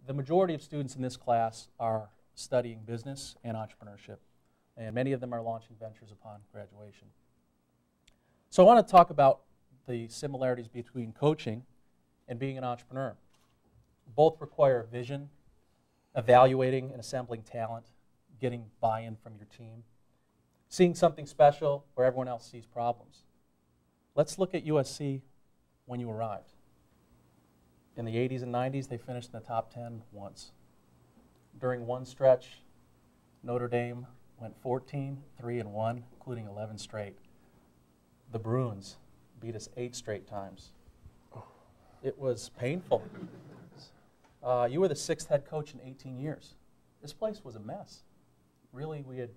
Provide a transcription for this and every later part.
the majority of students in this class are studying business and entrepreneurship, and many of them are launching ventures upon graduation. So I want to talk about the similarities between coaching and being an entrepreneur. Both require vision, evaluating and assembling talent, getting buy-in from your team, seeing something special where everyone else sees problems. Let's look at USC when you arrived. In the 80s and 90s, they finished in the top 10 once. During one stretch, Notre Dame went 14, 3-1, including 11 straight. The Bruins beat us 8 straight times. It was painful. You were the 6th head coach in 18 years. This place was a mess. Really, we had,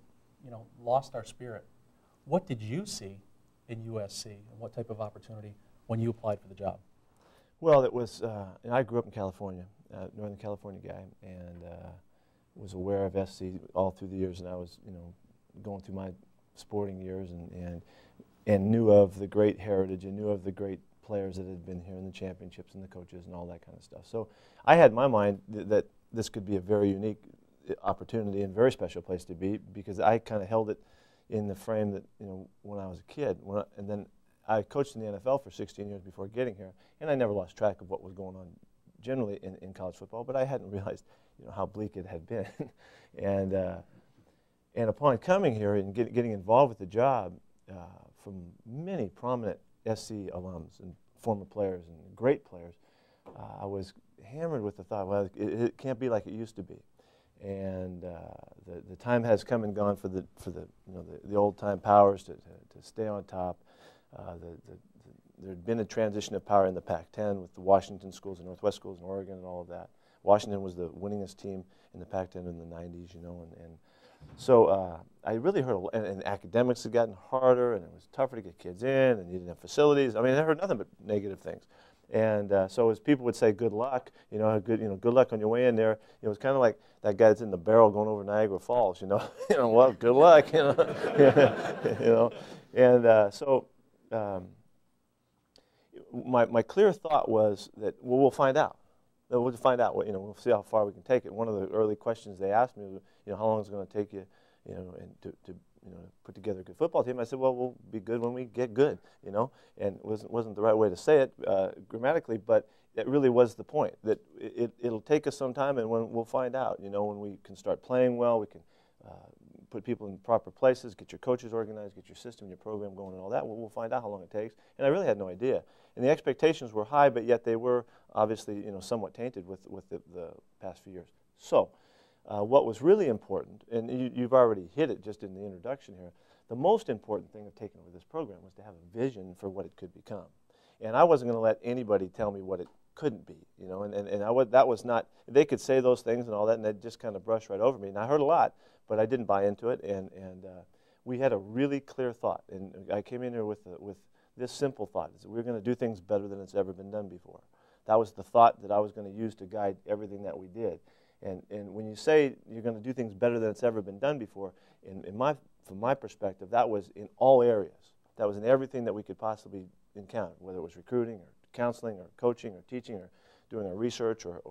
lost our spirit. What did you see in USC, and what type of opportunity when you applied for the job? Well, it was, I grew up in California, Northern California guy, and was aware of SC all through the years, and I was, going through my sporting years and knew of the great heritage and knew of the great players that had been here in the championships and the coaches and all that kind of stuff. So I had in my mind that this could be a very unique opportunity and very special place to be, because I kind of held it in the frame that, when I was a kid. And then I coached in the NFL for 16 years before getting here, and I never lost track of what was going on generally in college football, but I hadn't realized how bleak it had been. And upon coming here and getting involved with the job from many prominent SC alums and former players and great players, I was hammered with the thought, well, it can't be like it used to be. And the time has come and gone for the old time powers to stay on top. There had been a transition of power in the Pac-10 with the Washington schools and Northwest schools in Oregon and all of that. Washington was the winningest team in the Pac-10 in the 90s, and so I really heard, and academics had gotten harder, and it was tougher to get kids in, and you didn't have facilities. I mean, I heard nothing but negative things. And so as people would say, good luck, good luck on your way in there, it was kind of like that guy that's in the barrel going over Niagara Falls, well, good luck, And so my clear thought was that, well, we'll find out. We'll find out. We'll see how far we can take it. One of the early questions they asked me was, how long is it going to take you, and to put together a good football team? I said, well, we'll be good when we get good, and it wasn't the right way to say it grammatically, but it really was the point, that it'll take us some time, and we'll find out, when we can start playing well, we can put people in proper places, get your coaches organized, get your system, your program going, and all that. We'll find out how long it takes. And I really had no idea. And the expectations were high, but yet they were obviously, somewhat tainted with the past few years. So what was really important, and you've already hit it just in the introduction here, the most important thing of taking over this program was to have a vision for what it could become. And I wasn't going to let anybody tell me what it couldn't be, that was not, they could say those things and all that, and they'd just kind of brush right over me. And I heard a lot, but I didn't buy into it, and we had a really clear thought. And I came in here with this simple thought, is that we're going to do things better than it's ever been done before. That was the thought that I was going to use to guide everything that we did. And when you say you're going to do things better than it's ever been done before, from my perspective, that was in all areas. That was in everything that we could possibly encounter, whether it was recruiting or counseling or coaching or teaching or doing our research or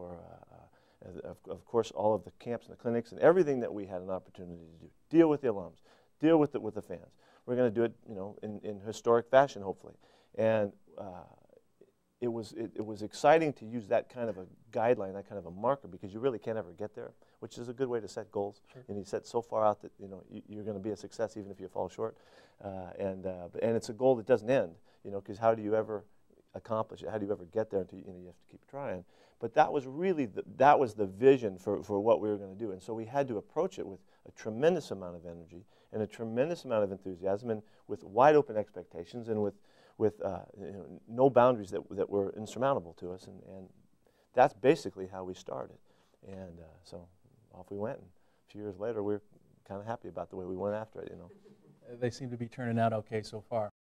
of course, all of the camps and the clinics and everything that we had an opportunity to do. Deal with the alums, deal with the fans. We're going to do it, in historic fashion, hopefully. And it was exciting to use that kind of a guideline, that kind of a marker, because you really can't ever get there, which is a good way to set goals. Sure. And you set so far out that you're going to be a success even if you fall short. And it's a goal that doesn't end, because how do you ever accomplish it? How do you ever get there until you have to keep trying? But that was really that was the vision for what we were going to do. And so we had to approach it with a tremendous amount of energy and a tremendous amount of enthusiasm, and with wide open expectations, and with no boundaries that were insurmountable to us. And that's basically how we started. And so off we went. And a few years later, we were kind of happy about the way we went after it. They seem to be turning out okay so far.